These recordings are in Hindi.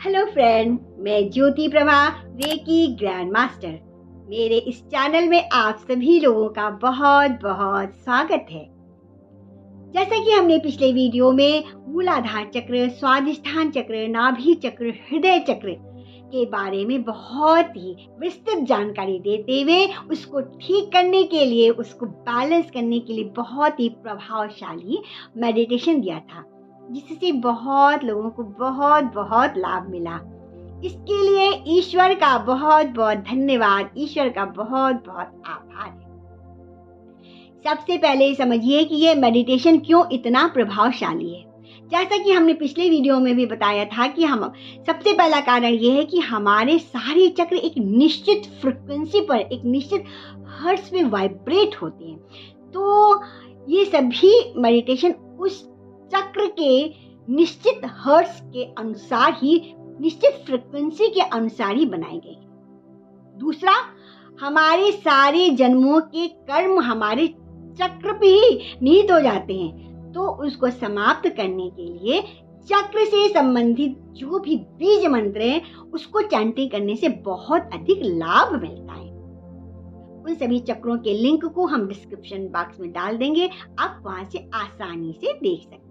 हेलो फ्रेंड, मैं ज्योति प्रभा, रेकी ग्रैंड मास्टर। मेरे इस चैनल में आप सभी लोगों का बहुत बहुत स्वागत है। जैसा कि हमने पिछले वीडियो में मूलाधार चक्र, स्वादिष्ठान चक्र, नाभि चक्र, हृदय चक्र के बारे में बहुत ही विस्तृत जानकारी देते हुए उसको ठीक करने के लिए, उसको बैलेंस करने के लिए बहुत ही प्रभावशाली मेडिटेशन दिया था, जिससे बहुत लोगों को बहुत बहुत लाभ मिला। इसके लिए ईश्वर का बहुत बहुत धन्यवाद, ईश्वर का बहुत बहुत आभार है। सबसे पहले समझिए कि ये मेडिटेशन क्यों इतना प्रभावशाली है। जैसा कि हमने पिछले वीडियो में भी बताया था कि हम सबसे पहला कारण ये है कि हमारे सारे चक्र एक निश्चित फ्रिक्वेंसी पर, एक निश्चित हर्ट्ज में वाइब्रेट होते हैं। तो ये सभी मेडिटेशन उस चक्र के निश्चित हर्ट्ज के अनुसार ही, निश्चित फ्रिक्वेंसी के अनुसार ही बनाए गए। दूसरा, हमारे सारे जन्मों के कर्म हमारे चक्र पे ही निहित हो जाते हैं। तो उसको समाप्त करने के लिए चक्र से संबंधित जो भी बीज मंत्र हैं, उसको चैंटिंग करने से बहुत अधिक लाभ मिलता है। उन सभी चक्रों के लिंक को हम डिस्क्रिप्शन बॉक्स में डाल देंगे, आप वहां से आसानी से देख सकते हैं।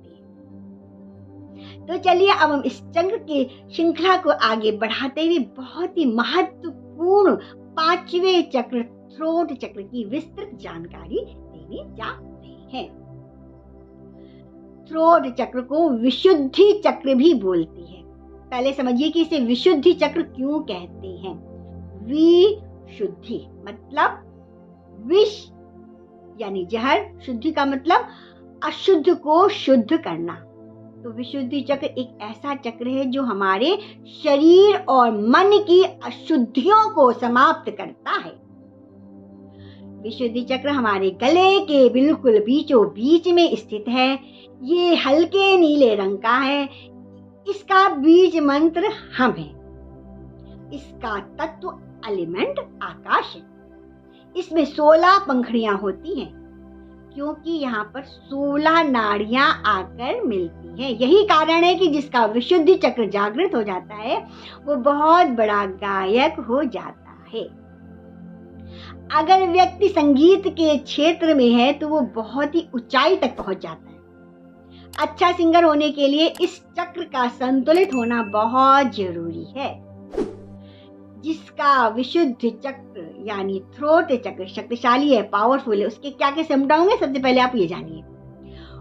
तो चलिए अब हम इस चक्र की श्रृंखला को आगे बढ़ाते हुए बहुत ही महत्वपूर्ण पांचवें चक्र, थ्रोट चक्र की विस्तृत जानकारी देने जा रहे हैं। थ्रोट चक्र को विशुद्धि चक्र भी बोलती है। पहले समझिए कि इसे विशुद्धि चक्र क्यों कहते हैं। विशुद्धि मतलब विष यानी जहर, शुद्धि का मतलब अशुद्ध को शुद्ध करना। तो विशुद्धि चक्र एक ऐसा चक्र है जो हमारे शरीर और मन की अशुद्धियों को समाप्त करता है। विशुद्धि चक्र हमारे गले के बिल्कुल बीचों बीच में स्थित है। ये हल्के नीले रंग का है। इसका बीज मंत्र हम है। इसका तत्व एलिमेंट आकाश है। इसमें 16 पंखुड़ियां होती हैं, क्योंकि यहाँ पर 16 नाड़ियां आकर मिलती हैं। यही कारण है कि जिसका विशुद्धि चक्र जागृत हो जाता है, वो बहुत बड़ा गायक हो जाता है। अगर व्यक्ति संगीत के क्षेत्र में है तो वो बहुत ही ऊंचाई तक पहुंच जाता है। अच्छा सिंगर होने के लिए इस चक्र का संतुलित होना बहुत जरूरी है। जिसका विशुद्ध चक्र यानी थ्रोट चक्र शक्तिशाली है, पावरफुल है, उसके क्या क्या सिम्टम होंगे, सबसे पहले आप ये जानिए।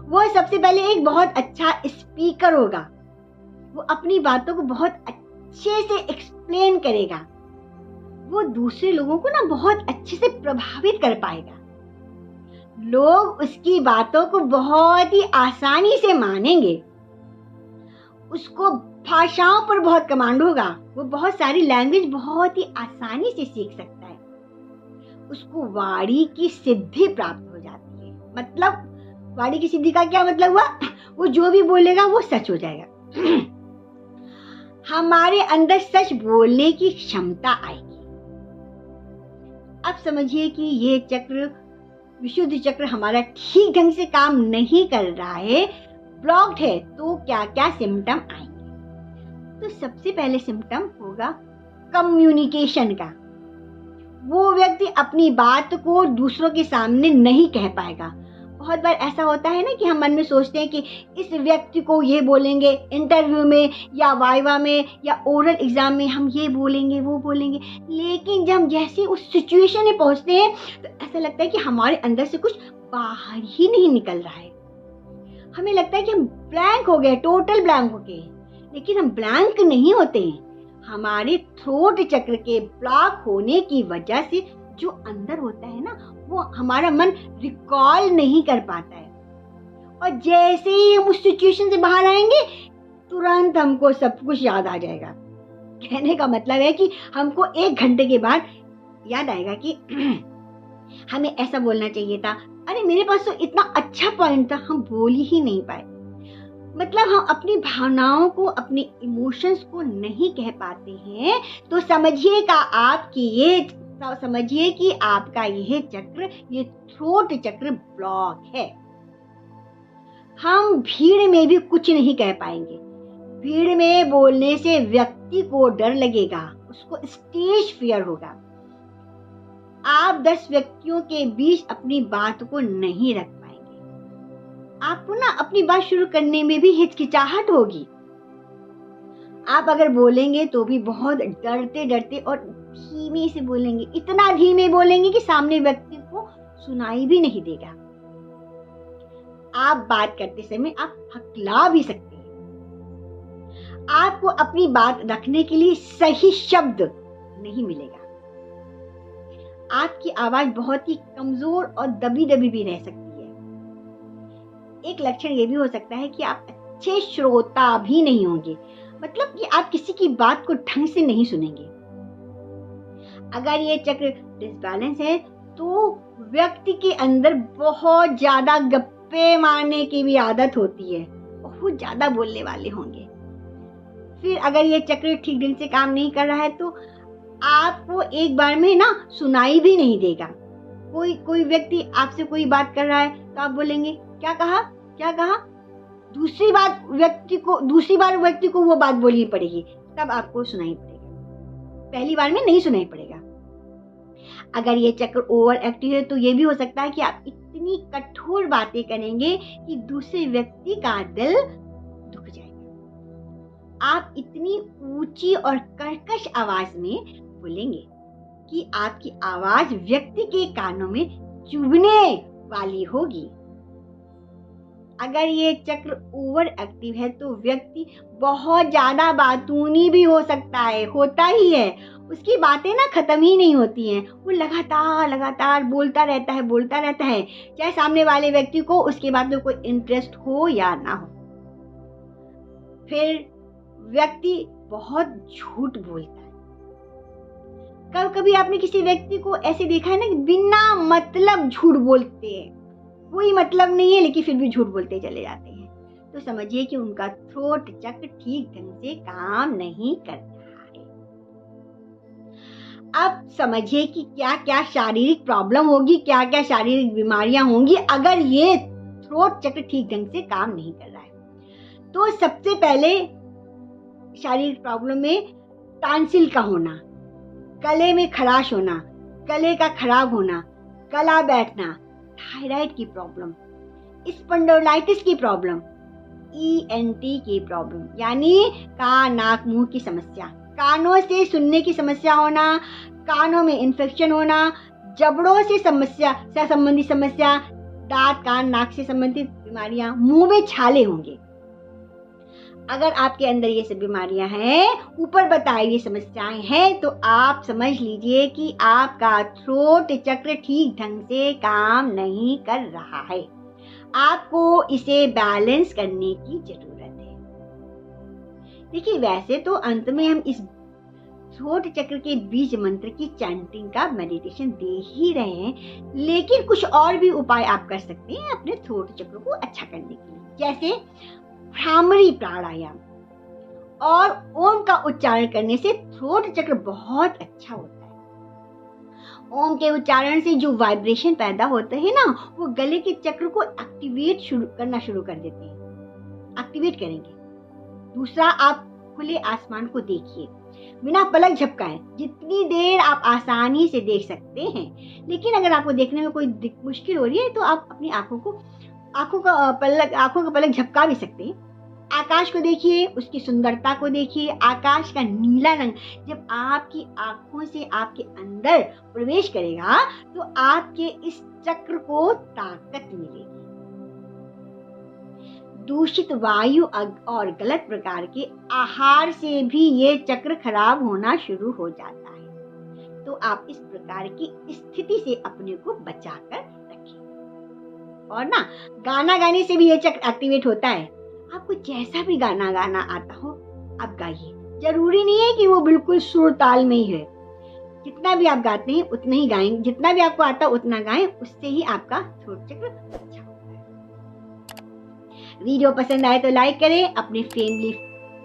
वो सबसे पहले एक बहुत अच्छा स्पीकर होगा। वो अपनी बातों को बहुत अच्छे से एक्सप्लेन करेगा। वो दूसरे लोगों को ना बहुत अच्छे से प्रभावित कर पाएगा। लोग उसकी बातों को बहुत ही आसानी से मानेंगे। उसको भाषाओं पर बहुत कमांड होगा। वो बहुत सारी लैंग्वेज बहुत ही आसानी से सीख सकता है। उसको वाणी की सिद्धि प्राप्त हो जाती है। मतलब वाणी की सिद्धि का क्या मतलब हुआ? वो जो भी बोलेगा वो सच हो जाएगा। हमारे अंदर सच बोलने की क्षमता आएगी। अब समझिए कि ये चक्र, विशुद्ध चक्र हमारा ठीक ढंग से काम नहीं कर रहा है, ब्लॉक्ड है, तो क्या क्या सिम्टम आएंगे। तो सबसे पहले सिम्टम होगा कम्युनिकेशन का। वो व्यक्ति अपनी बात को दूसरों के सामने नहीं कह पाएगा। बहुत बार ऐसा होता है ना कि हम मन में सोचते हैं कि इस व्यक्ति को ये बोलेंगे इंटरव्यू में या वाइवा में या ओरल एग्जाम में, हम ये बोलेंगे वो बोलेंगे, लेकिन जब हम जैसे उस सिचुएशन में पहुंचते हैं तो ऐसा लगता है कि हमारे अंदर से कुछ बाहर ही नहीं निकल रहा है। हमें लगता है कि हम ब्लैंक हो गए, टोटल ब्लैंक हो गए, लेकिन हम ब्लैंक नहीं होते हैं। हमारे थ्रोट चक्र के ब्लॉक होने की वजह से जो अंदर होता है ना, वो हमारा मन रिकॉल नहीं कर पाता है। और जैसे ही हम उस सिचुएशन से बाहर आएंगे, तुरंत हमको सब कुछ याद आ जाएगा। कहने का मतलब है कि हमको 1 घंटे के बाद याद आएगा कि हमें ऐसा बोलना चाहिए था, अरे मेरे पास तो इतना अच्छा पॉइंट था, हम बोल ही नहीं पाए। मतलब हम अपनी भावनाओं को, अपने इमोशंस को नहीं कह पाते हैं। तो समझिए कि आपका यह चक्र, ये थ्रोट चक्र ब्लॉक है। हम भीड़ में भी कुछ नहीं कह पाएंगे। भीड़ में बोलने से व्यक्ति को डर लगेगा, उसको स्टेज फियर होगा। आप 10 व्यक्तियों के बीच अपनी बात को नहीं रख पाएंगे। आपको ना अपनी बात शुरू करने में भी हिचकिचाहट होगी। आप अगर बोलेंगे तो भी बहुत डरते डरते और धीमे से बोलेंगे, इतना धीमे बोलेंगे कि सामने व्यक्ति को सुनाई भी नहीं देगा। आप बात करते समय आप हकला भी सकते हैं। आपको अपनी बात रखने के लिए सही शब्द नहीं मिलेगा। आपकी आवाज बहुत ही कमजोर और दबी दबी भी रह सकती है। एक लक्षण ये भी हो सकता है कि आप अच्छे श्रोता भी नहीं होंगे, मतलब कि आप किसी की बात को ढंग से नहीं सुनेंगे। अगर ये चक्र डिसबैलेंस है तो व्यक्ति के अंदर बहुत ज्यादा गप्पे मारने की भी आदत होती है, बहुत ज्यादा बोलने वाले होंगे। फिर अगर ये चक्र ठीक ढंग से काम नहीं कर रहा है तो आपको एक बार में ना सुनाई भी नहीं देगा। कोई व्यक्ति आपसे कोई बात कर रहा है तो आप बोलेंगे क्या कहा क्या कहा, दूसरी बार व्यक्ति को वो बात बोलनी पड़ेगी, तब आपको सुनाई पड़ेगा, पहली बार में नहीं सुनाई पड़ेगा। अगर ये चक्र ओवर एक्टिव है तो ये भी हो सकता है कि आप इतनी कठोर बातें करेंगे कि दूसरे व्यक्ति का दिल दुख जाएगा। आप इतनी ऊंची और कर्कश आवाज में बोलेंगे कि आपकी आवाज व्यक्ति के कानों में चुभने वाली होगी। अगर ये चक्र ओवर एक्टिव है तो व्यक्ति बहुत ज्यादा बातूनी भी हो सकता है, होता ही है। उसकी बातें ना खत्म ही नहीं होती हैं, वो लगातार बोलता रहता है, चाहे सामने वाले व्यक्ति को उसके बात में कोई इंटरेस्ट हो या ना हो। फिर व्यक्ति बहुत झूठ बोलता है। कभी आपने किसी व्यक्ति को ऐसे देखा है ना कि बिना मतलब झूठ बोलते हैं, कोई मतलब नहीं है लेकिन फिर भी झूठ बोलते चले जाते हैं, तो समझिए कि उनका थ्रोट चक्र ठीक ढंग से काम नहीं कर रहा है। अब समझिए कि क्या क्या शारीरिक प्रॉब्लम होगी, क्या क्या शारीरिक बीमारियां होंगी अगर ये थ्रोट चक्र ठीक ढंग से काम नहीं कर रहा है। तो सबसे पहले शारीरिक प्रॉब्लम में टांसिल का होना, गले में खराश होना, गले का खराब होना, गला बैठना, थायराइड की प्रॉब्लम, स्पॉन्डिलोलाइटिस की प्रॉब्लम, ENT की प्रॉब्लम यानी कान नाक मुंह की समस्या, कानों से सुनने की समस्या होना, कानों में इन्फेक्शन होना, जबड़ों से संबंधित समस्या, दांत कान नाक से संबंधित बीमारियां, मुंह में छाले होंगे। अगर आपके अंदर ये सब बीमारियां हैं, ऊपर बताई ये समस्याएं हैं, तो आप समझ लीजिए कि आपका थ्रोट चक्र ठीक ढंग से काम नहीं कर रहा है। आपको इसे बैलेंस करने की जरूरत है। देखिए, वैसे तो अंत में हम इस थ्रोट चक्र के बीज मंत्र की चैंटिंग का मेडिटेशन दे ही रहे हैं, लेकिन कुछ और भी उपाय आप कर सकते हैं अपने थ्रोट चक्र को अच्छा करने के लिए, जैसे भ्रामरी प्राणायाम और ओम का उच्चारण करने से थ्रोट चक्र बहुत अच्छा होता है। ओम के उच्चारण से जो वाइब्रेशन पैदा होते हैं ना, वो गले के चक्र को एक्टिवेट करना शुरू कर देते हैं, एक्टिवेट करेंगे। दूसरा, आप खुले आसमान को देखिए बिना पलक झपकाए, जितनी देर आप आसानी से देख सकते हैं। लेकिन अगर आपको देखने में कोई मुश्किल हो रही है तो आप अपनी आंखों का पलक झपका भी सकते हैं। आकाश को देखिए, उसकी सुंदरता को देखिए। आकाश का नीला रंग जब आपकी आंखों से आपके अंदर प्रवेश करेगा तो आपके इस चक्र को ताकत मिलेगी। दूषित वायु और गलत प्रकार के आहार से भी ये चक्र खराब होना शुरू हो जाता है, तो आप इस प्रकार की स्थिति से अपने को बचाकर रखें। और ना, गाना गाने से भी ये चक्र एक्टिवेट होता है। आपको जैसा भी गाना गाना आता हो आप गाइए, जरूरी नहीं है कि वो बिल्कुल सुर ताल में ही है। जितना भी आप गाते हैं उतना ही गाएं, जितना भी आपको आता उतना गाएं, उससे ही आपका थ्रोट चक्र अच्छा होता है। वीडियो पसंद आए तो लाइक करें, अपने फैमिली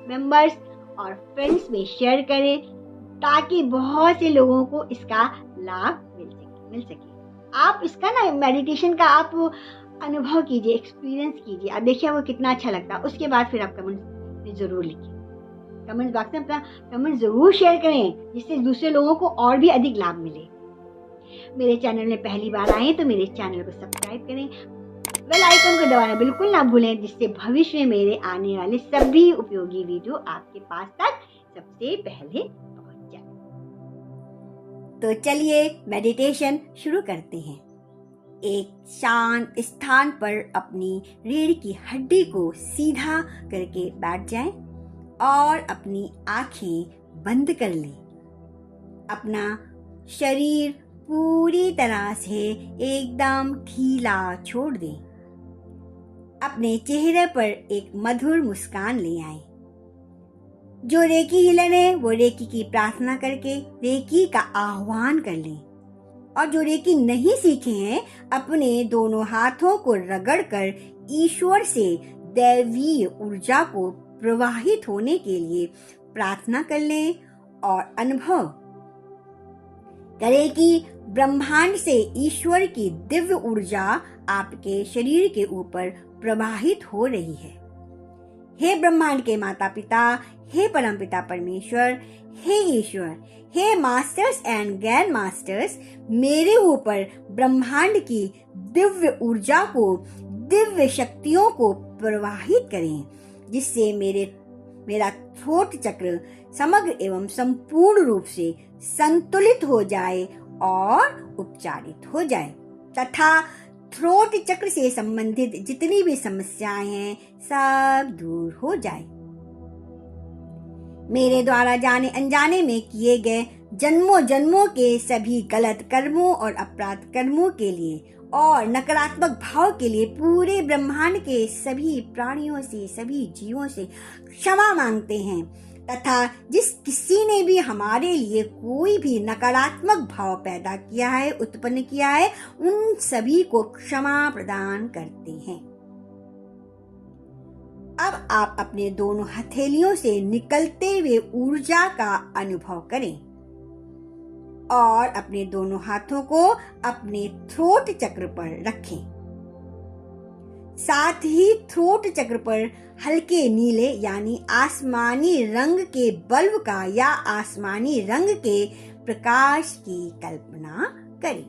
मेंबर्स और फ्रेंड्स में शेयर करें, ताकि बहुत से लोगों को इसका लाभ मिल सके। आप इसका ना मेडिटेशन का आप अनुभव कीजिए, एक्सपीरियंस कीजिए, आप देखिए आपको कितना अच्छा लगता है। उसके बाद फिर आप कमेंट में ज़रूर लिखें। कमेंट बॉक्स में अपना कमेंट ज़रूर शेयर करें, जिससे दूसरे लोगों को और भी अधिक लाभ मिले। मेरे चैनल में पहली बार आए तो मेरे चैनल को सब्सक्राइब करें, बेल आइकन को दबाना बिल्कुल ना भूलें, जिससे भविष्य में मेरे आने वाले सभी उपयोगी वीडियो आपके पास तक सबसे पहले पहुंच जाए। तो चलिए मेडिटेशन शुरू करते हैं। एक शांत स्थान पर अपनी रीढ़ की हड्डी को सीधा करके बैठ जाएं और अपनी आंखें बंद कर लें। अपना शरीर पूरी तरह से एकदम ढीला छोड़ दें। अपने चेहरे पर एक मधुर मुस्कान ले आएं। जो रेकी हिलन है वो रेकी की प्रार्थना करके रेकी का आह्वान कर लें, और जो रेकी नहीं सीखे हैं अपने दोनों हाथों को रगड़कर ईश्वर से दैवीय ऊर्जा को प्रवाहित होने के लिए प्रार्थना कर लें और अनुभव करें कि ब्रह्मांड से ईश्वर की दिव्य ऊर्जा आपके शरीर के ऊपर प्रवाहित हो रही है। हे ब्रह्मांड के माता पिता, हे परमपिता परमेश्वर, हे ईश्वर, हे मास्टर्स एंड ग्रैंड मास्टर्स, मेरे ऊपर ब्रह्मांड की दिव्य ऊर्जा को, दिव्य शक्तियों को प्रवाहित करें, जिससे मेरा थ्रोट चक्र समग्र एवं संपूर्ण रूप से संतुलित हो जाए और उपचारित हो जाए, तथा थ्रोट चक्र से संबंधित जितनी भी समस्याएं हैं सब दूर हो जाए। मेरे द्वारा जाने अनजाने में किए गए जन्मों जन्मों के सभी गलत कर्मों और अपराध कर्मों के लिए और नकारात्मक भाव के लिए पूरे ब्रह्मांड के सभी प्राणियों से, सभी जीवों से क्षमा मांगते हैं, तथा जिस किसी ने भी हमारे लिए कोई भी नकारात्मक भाव पैदा किया है, उत्पन्न किया है, उन सभी को क्षमा प्रदान करते हैं। अब आप अपने दोनों हथेलियों से निकलते हुए ऊर्जा का अनुभव करें और अपने दोनों हाथों को अपने थ्रोट चक्र पर रखें। साथ ही थ्रोट चक्र पर हल्के नीले यानी आसमानी रंग के बल्ब का या आसमानी रंग के प्रकाश की कल्पना करें।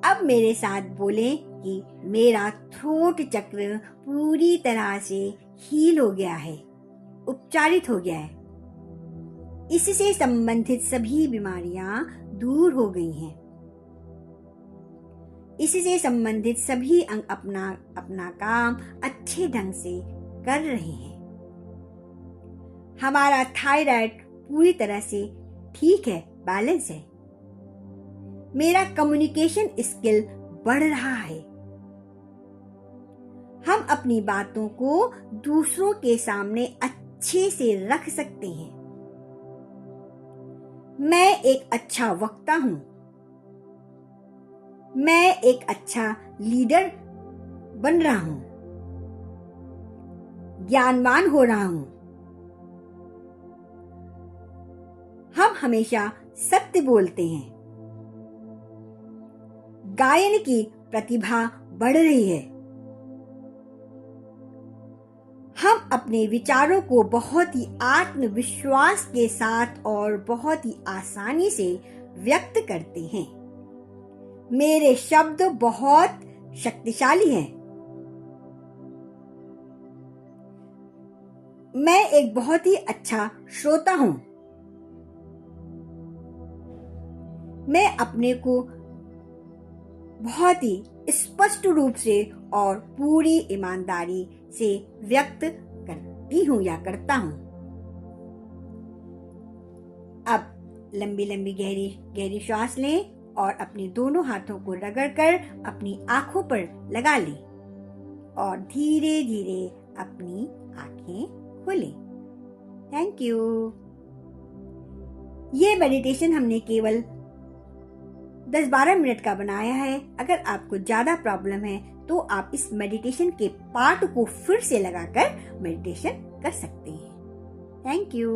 अब मेरे साथ बोलें कि मेरा थ्रोट चक्र पूरी तरह से हील हो गया है, उपचारित हो गया है। इससे संबंधित सभी बीमारियां दूर हो गई हैं। इससे संबंधित सभी अंग अपना अपना काम अच्छे ढंग से कर रहे हैं। हमारा थायराइड पूरी तरह से ठीक है, बैलेंस है। मेरा कम्युनिकेशन स्किल बढ़ रहा है। हम अपनी बातों को दूसरों के सामने अच्छे से रख सकते हैं। मैं एक अच्छा वक्ता हूं। मैं एक अच्छा लीडर बन रहा हूं। ज्ञानवान हो रहा हूं। हम हमेशा सत्य बोलते हैं। गायन की प्रतिभा बढ़ रही है। हम अपने विचारों को बहुत ही आत्मविश्वास के साथ और बहुत ही आसानी से व्यक्त करते हैं। मेरे शब्द बहुत शक्तिशाली हैं। मैं एक बहुत ही अच्छा श्रोता हूं। मैं अपने को बहुत ही स्पष्ट रूप से और पूरी ईमानदारी से व्यक्त करती हूं या करता हूं। अब लंबी लंबी गहरी गहरी श्वास लें और अपने दोनों हाथों को रगड़कर अपनी आंखों पर लगा लें और धीरे धीरे अपनी आंखें खोलें। Thank you. ये मेडिटेशन हमने केवल 10-12 मिनट का बनाया है। अगर आपको ज्यादा प्रॉब्लम है तो आप इस मेडिटेशन के पार्ट को फिर से लगाकर मेडिटेशन कर सकते हैं। Thank you.